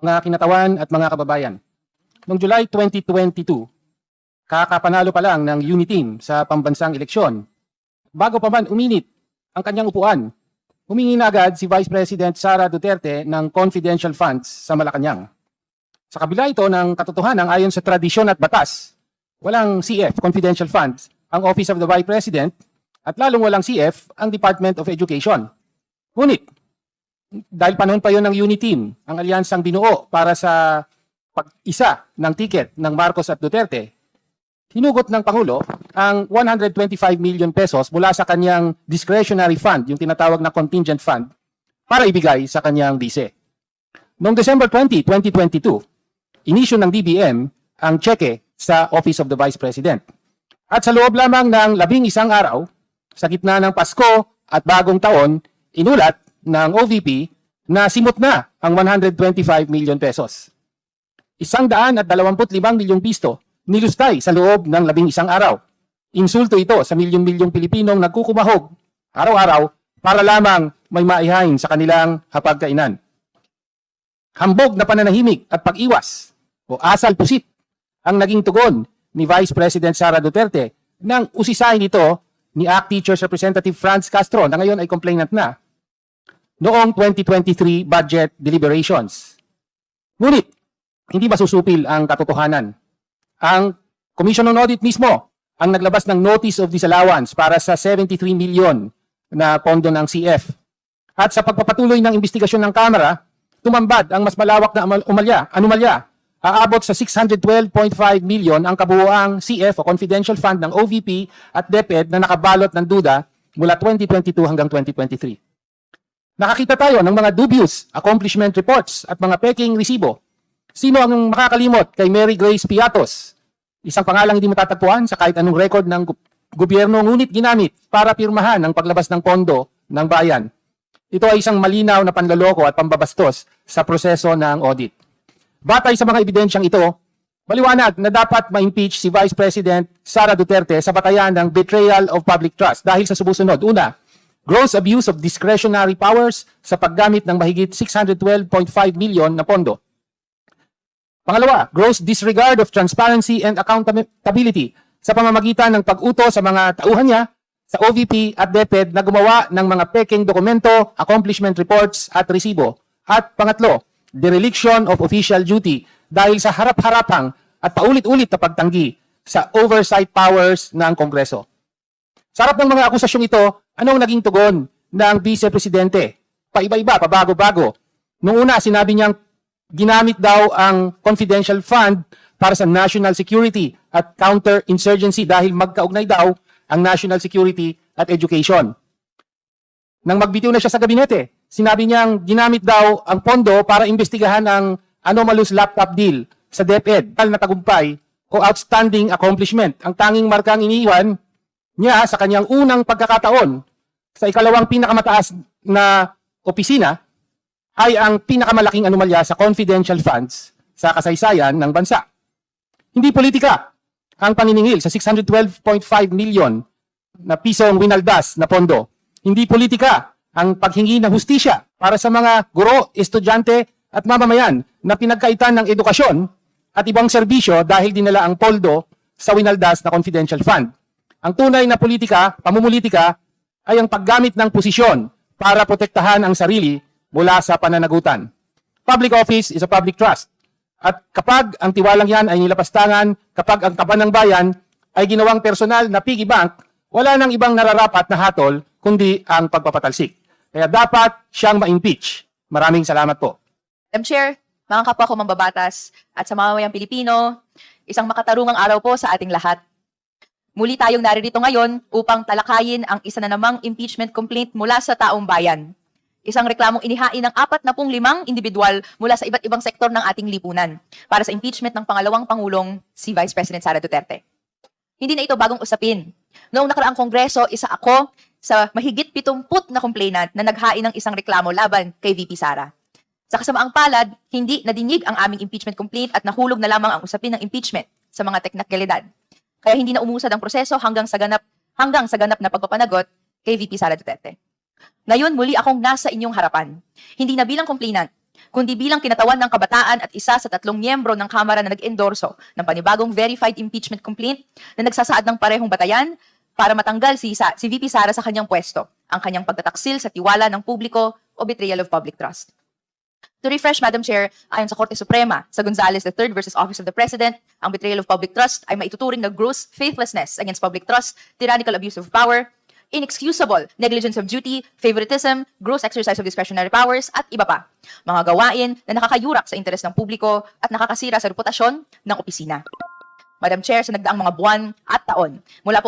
Mga kinatawan at mga kababayan, noong July 2022, kakapanalo pa lang ng UNITEAM sa pambansang eleksyon. Bago pa man uminit ang kanyang upuan, humingi na agad si Vice President Sara Duterte ng confidential funds sa Malacanang. Sa kabila ito ng katotohanan ayon sa tradisyon at batas, walang CF, confidential funds, ang Office of the Vice President at lalong walang CF ang Department of Education. Ngunit, dahil panahon pa yon ng UNITEAM, ang alyansang binuo para sa pag-isa ng ticket ng Marcos at Duterte, hinugot ng Pangulo ang 125 million pesos mula sa kanyang discretionary fund, yung tinatawag na contingent fund, para ibigay sa kanyang vice. Noong December 20, 2022, inisyu ng DBM ang cheque sa Office of the Vice President. At sa loob lamang ng 11 araw, sa gitna ng Pasko at Bagong Taon, inulat ng OVP na simot na ang 125 million pesos. 125 milyong piso nilustay sa loob ng 11 araw. Insulto ito sa milyong-milyong Pilipinong nagkukumahog araw-araw para lamang may maihain sa kanilang hapagkainan. Hambog na pananahimik at pag-iwas o asal pusit ang naging tugon ni Vice President Sara Duterte nang usisahin ito ni ACT Teachers Representative Franz Castro na ngayon ay complainant na noong 2023 budget deliberations. Ngunit, hindi masusupil ang katotohanan. Ang Commission on Audit mismo ang naglabas ng Notice of Disallowance para sa 73 million na pondo ng CF. At sa pagpapatuloy ng investigasyon ng Kamara, tumambad ang mas malawak na anomalya. Aabot sa 612.5 million ang kabuuang CF o Confidential Fund ng OVP at DepEd na nakabalot ng duda mula 2022 hanggang 2023. Nakakita tayo ng mga dubious accomplishment reports at mga peking resibo. Sino ang makakalimot kay Mary Grace Piatos? Isang pangalang hindi matatagpuan sa kahit anong record ng gobyerno ngunit ginamit para pirmahan ang paglabas ng pondo ng bayan. Ito ay isang malinaw na panloloko at pambabastos sa proseso ng audit. Batay sa mga ebidensyang ito, maliwanag na dapat ma-impeach si Vice President Sara Duterte sa batayan ng betrayal of public trust dahil sa sumusunod. Una, gross abuse of discretionary powers sa paggamit ng mahigit 612.5 million na pondo. Pangalawa, gross disregard of transparency and accountability sa pamamagitan ng pag-utos sa mga tauhan niya sa OVP at DepEd na gumawa ng mga peking dokumento, accomplishment reports at resibo. At pangatlo, dereliction of official duty dahil sa harap-harapang at paulit-ulit na pagtanggi sa oversight powers ng Kongreso. Sa harap ng mga akusasyong ito, anong naging tugon ng Vice Presidente? Paiba-iba, pabago-bago. Noong una, sinabi niyang ginamit daw ang confidential fund para sa national security at counter-insurgency dahil magkaugnay daw ang national security at education. Nang magbitiw na siya sa gabinete, sinabi niyang ginamit daw ang pondo para imbestigahan ang anomalous laptop deal sa DepEd na tagumpay o outstanding accomplishment. Ang tanging markang iniiwan niya sa kanyang unang pagkakataon sa ikalawang pinakamataas na opisina ay ang pinakamalaking anomalya sa confidential funds sa kasaysayan ng bansa. Hindi politika ang paniningil sa 612.5 million na pisong winaldas na pondo. Hindi politika ang paghingi ng hustisya para sa mga guro, estudyante at mamamayan na pinagkaitan ng edukasyon at ibang serbisyo dahil dinala ang poldo sa winaldas na confidential fund. Ang tunay na politika, pamumulitika, ay ang paggamit ng posisyon para protektahan ang sarili mula sa pananagutan. Public office is a public trust. At kapag ang tiwalang yan ay nilapastangan, kapag ang kaban ng bayan ay ginawang personal na piggy bank, wala nang ibang nararapat na hatol kundi ang pagpapatalsik. Kaya dapat siyang ma-impeach. Maraming salamat po. Madam Chair, mga kapwa ko mambabatas at sa mamamayang Pilipino, isang makatarungang araw po sa ating lahat. Muli tayong naririto ngayon upang talakayin ang isa na namang impeachment complaint mula sa taong bayan. Isang reklamong inihain ng 45 individual mula sa iba't ibang sektor ng ating lipunan para sa impeachment ng pangalawang Pangulong si Vice President Sara Duterte. Hindi na ito bagong usapin. Noong nakaraang Kongreso, isa ako sa mahigit 70 na complainant na naghain ng isang reklamo laban kay VP Sara. Sa kasamaang palad, hindi nadinig ang aming impeachment complaint at nahulog na lamang ang usapin ng impeachment sa mga teknikalidad. Kaya hindi na umusad ang proseso hanggang sa ganap na pagpapanagot kay VP Sara Duterte. Ngayon, muli akong nasa inyong harapan. Hindi na bilang complainant, kundi bilang kinatawan ng kabataan at isa sa 3 miyembro ng Kamara na nag-endorso ng panibagong verified impeachment complaint na nagsasaad ng parehong batayan para matanggal si VP Sara sa kanyang pwesto, ang kanyang pagtataksil sa tiwala ng publiko o betrayal of public trust. To refresh, Madam Chair, ayon sa Korte Suprema, sa Gonzales III versus Office of the President, ang betrayal of public trust ay maituturing na gross faithlessness against public trust, tyrannical abuse of power, inexcusable negligence of duty, favoritism, gross exercise of discretionary powers, at iba pa. Mga gawain na nakakayurak sa interes ng publiko at nakakasira sa reputasyon ng opisina. Madam Chair, sa nagdaang mga buwan at taon, mula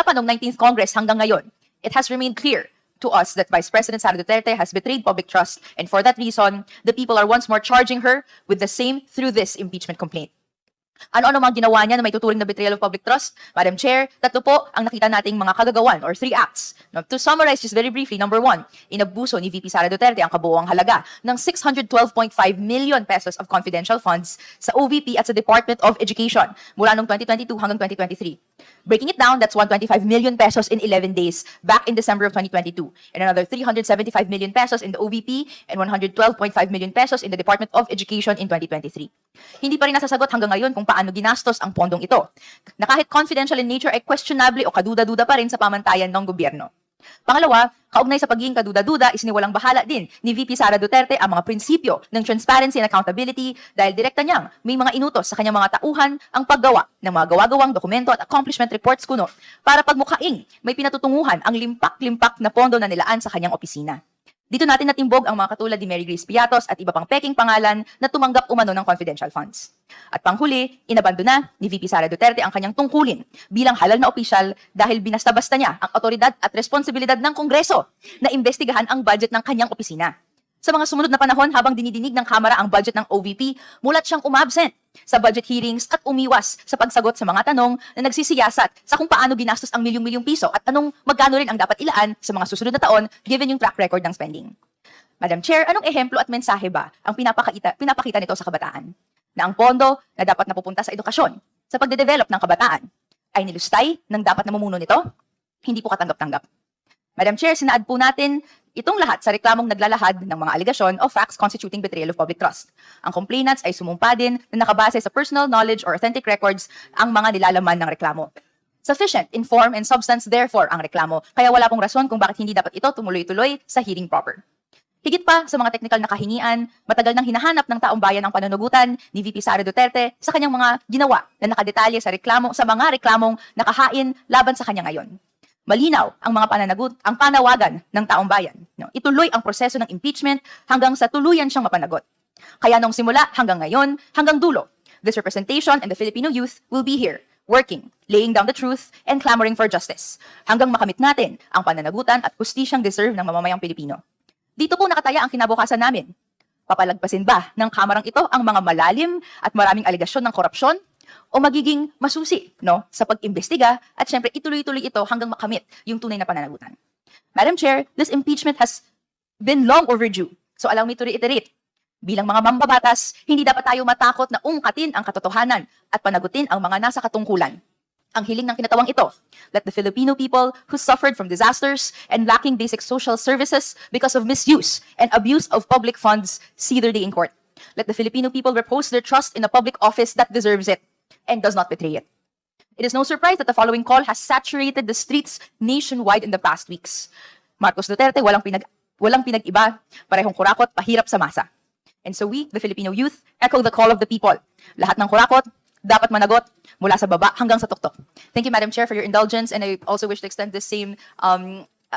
pa noong 19th Congress hanggang ngayon, it has remained clear to us that Vice President Sara Duterte has betrayed public trust, and for that reason, the people are once more charging her with the same through this impeachment complaint. Ano-ano mga ginawa niya na may tuturing na betrayal of public trust? Madam Chair, 3 po ang nakita nating mga kagagawan or 3 acts. Now, to summarize just very briefly, number 1, inabuso ni VP Sara Duterte ang kabuoang halaga ng 612.5 million pesos of confidential funds sa OVP at sa Department of Education mula noong 2022 hanggang 2023. Breaking it down, that's 125 million pesos in 11 days back in December of 2022, and another 375 million pesos in the OVP and 112.5 million pesos in the Department of Education in 2023. Hindi pa rin nasasagot hanggang ngayon kung paano ginastos ang pondong ito, na kahit confidential in nature ay questionable o kaduda-duda pa rin sa pamantayan ng gobyerno. Pangalawa, kaugnay sa pagiging kaduda-duda, isiniwalang bahala din ni VP Sara Duterte ang mga prinsipyo ng transparency and accountability dahil direkta niyang may mga inutos sa kanyang mga tauhan ang paggawa ng mga gawa-gawang dokumento at accomplishment reports kuno para pagmukhaing may pinatutunguhan ang limpak-limpak na pondo na nilaan sa kanyang opisina. Dito natin natimbog ang mga katulad ni Mary Grace Piatos at iba pang peking pangalan na tumanggap umano ng confidential funds. At panghuli, inabandona ni VP Sara Duterte ang kanyang tungkulin bilang halal na opisyal dahil binasta-basta niya ang otoridad at responsibilidad ng Kongreso na imbestigahan ang budget ng kanyang opisina. Sa mga sumunod na panahon, habang dinidinig ng Kamara ang budget ng OVP, mulat siyang umabsent sa budget hearings at umiwas sa pagsagot sa mga tanong na nagsisiyasat sa kung paano ginastos ang milyong-milyong piso at magkano rin ang dapat ilaan sa mga susunod na taon given yung track record ng spending. Madam Chair, anong ehemplo at mensahe ba ang pinapakita nito sa kabataan? Na ang pondo na dapat napupunta sa edukasyon, sa pagde-develop ng kabataan, ay nilustay ng dapat namumuno nito? Hindi po katanggap-tanggap. Madam Chair, sinaad po natin itong lahat sa reklamong naglalahad ng mga aligasyon o facts constituting betrayal of public trust. Ang complainants ay sumumpa din na nakabase sa personal knowledge or authentic records ang mga nilalaman ng reklamo. Sufficient in form and substance therefore ang reklamo, kaya wala pong rason kung bakit hindi dapat ito tumuloy-tuloy sa hearing proper. Higit pa sa mga technical na kahingian, matagal nang hinahanap ng taong bayan ang pananugutan ni VP Sara Duterte sa kanyang mga ginawa na nakadetalye sa mga reklamong nakahain laban sa kanya ngayon. Malinaw ang mga ang panawagan ng taong bayan. Ituloy ang proseso ng impeachment hanggang sa tuluyan siyang mapanagot. Kaya nung simula hanggang ngayon, hanggang dulo, this representation and the Filipino youth will be here, working, laying down the truth, and clamoring for justice, hanggang makamit natin ang pananagutan at hustisyang deserve ng mamamayang Pilipino. Dito po nakataya ang kinabukasan namin. Papalagpasin ba ng kamarang ito ang mga malalim at maraming aligasyon ng korupsyon? O magiging masusi sa pag-imbestiga at syempre ituloy-tuloy ito hanggang makamit yung tunay na pananagutan. Madam Chair, this impeachment has been long overdue. So allow me to reiterate, bilang mga mambabatas, hindi dapat tayo matakot na ungkatin ang katotohanan at panagutin ang mga nasa katungkulan. Ang hiling ng kinatawang ito, let the Filipino people who suffered from disasters and lacking basic social services because of misuse and abuse of public funds see their day in court. Let the Filipino people repose their trust in a public office that deserves it and does not betray it. It is no surprise that the following call has saturated the streets nationwide in the past weeks. Marcos Duterte, walang pinag-iba, parehong kurakot, pahirap sa masa. And so we, the Filipino youth, echo the call of the people. Lahat ng kurakot, dapat managot mula sa baba hanggang sa tuktok. Thank you, Madam Chair, for your indulgence, and I also wish to extend the same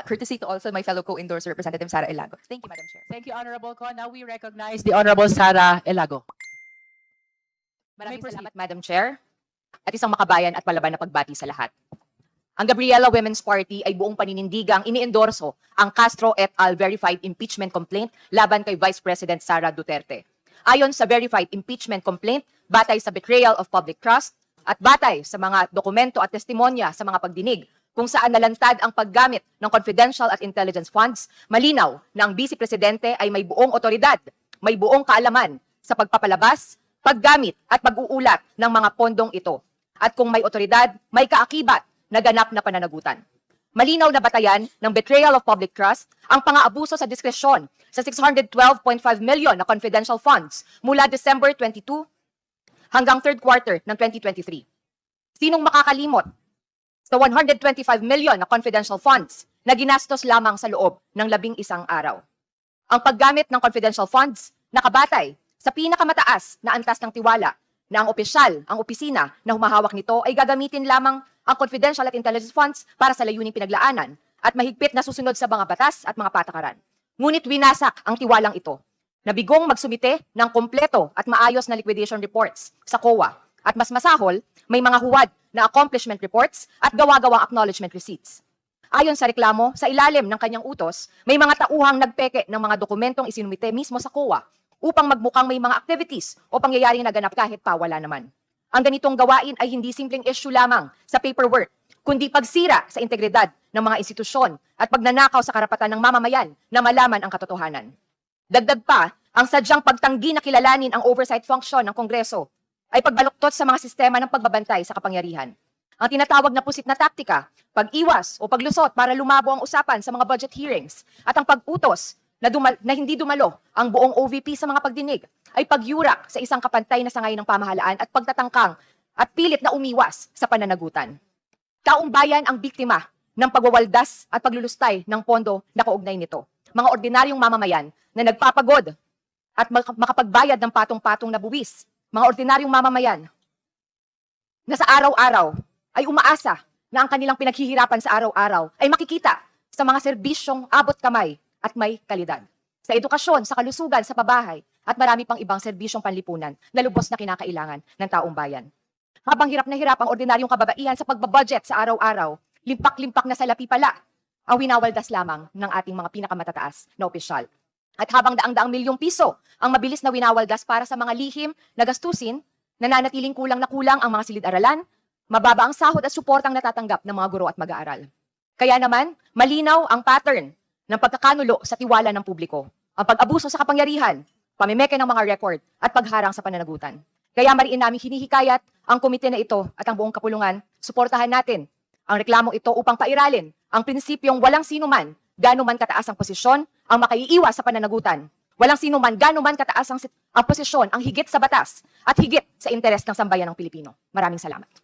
courtesy to also my fellow co-endorser, Representative Sara Elago. Thank you, Madam Chair. Thank you, Honorable Con. Now we recognize the Honorable Sara Elago. Maraming salamat, Madam Chair. At isang makabayan at palaban na pagbati sa lahat. Ang Gabriela Women's Party ay buong paninindigang iniendorso ang Castro et al. Verified Impeachment Complaint laban kay Vice President Sara Duterte. Ayon sa Verified Impeachment Complaint, batay sa betrayal of public trust at batay sa mga dokumento at testimonya sa mga pagdinig kung saan nalantad ang paggamit ng confidential at intelligence funds, malinaw na ang Vice Presidente ay may buong otoridad, may buong kaalaman sa pagpapalabas, paggamit at pag-uulat ng mga pondong ito. At kung may otoridad, may kaakibat na ganap na pananagutan. Malinaw na batayan ng betrayal of public trust ang pang-aabuso sa diskresyon sa 612.5 million na confidential funds mula December 22 hanggang third quarter ng 2023. Sinong makakalimot sa 125 million na confidential funds na ginastos lamang sa loob ng 11 araw? Ang paggamit ng confidential funds nakabatay sa pinakamataas na antas ng tiwala na ang opisyal, ang opisina na humahawak nito ay gagamitin lamang ang confidential at intelligence funds para sa layuning pinaglaanan at mahigpit na susunod sa mga batas at mga patakaran. Ngunit winasak ang tiwalang ito. Nabigong magsumite ng kompleto at maayos na liquidation reports sa COA. At mas masahol, may mga huwad na accomplishment reports at gawa-gawang acknowledgement receipts. Ayon sa reklamo, sa ilalim ng kanyang utos, may mga tauhang nagpeke ng mga dokumentong isinumite mismo sa COA upang magmukhang may mga activities o pangyayaring naganap kahit pa wala naman. Ang ganitong gawain ay hindi simpleng issue lamang sa paperwork, kundi pagsira sa integridad ng mga institusyon at pagnanakaw sa karapatan ng mamamayan na malaman ang katotohanan. Dagdag pa, ang sadyang pagtanggi na kilalanin ang oversight function ng Kongreso ay pagbaluktot sa mga sistema ng pagbabantay sa kapangyarihan. Ang tinatawag na pusit na taktika, pag-iwas o paglusot para lumabo ang usapan sa mga budget hearings at ang pag-utos na hindi dumalo ang buong OVP sa mga pagdinig ay pagyurak sa isang kapantay na sangay ng pamahalaan at pagtatangkang at pilit na umiwas sa pananagutan. Taong bayan ang biktima ng pagwawaldas at paglulustay ng pondo na kaugnay nito. Mga ordinaryong mamamayan na nagpapagod at makapagbayad ng patong-patong na buwis. Mga ordinaryong mamamayan na sa araw-araw ay umaasa na ang kanilang pinaghihirapan sa araw-araw ay makikita sa mga serbisyong abot kamay at may kalidad. Sa edukasyon, sa kalusugan, sa pabahay, at marami pang ibang serbisyong panlipunan na lubos na kinakailangan ng taong bayan. Habang hirap na hirap ang ordinaryong kababaihan sa pagbabudget sa araw-araw, limpak-limpak na salapi pala ang winawaldas lamang ng ating mga pinakamatataas na opisyal. At habang daang-daang milyong piso ang mabilis na winawaldas para sa mga lihim na gastusin, nananatiling kulang na kulang ang mga silid-aralan, mababa ang sahod at suportang natatanggap ng mga guro at mag-aaral. Kaya naman, malinaw ang pattern ng pagkakanulo sa tiwala ng publiko, ang pag-abuso sa kapangyarihan, pamimeke ng mga record, at pagharang sa pananagutan. Kaya mariin namin hinihikayat ang komite na ito at ang buong kapulungan, suportahan natin ang reklamong ito upang pairalin ang prinsipyong walang sinuman, gaano man kataas ang posisyon, ang makaiiwas sa pananagutan. Walang sinuman, gaano man kataas ang posisyon, ang higit sa batas at higit sa interes ng sambayan ng Pilipino. Maraming salamat.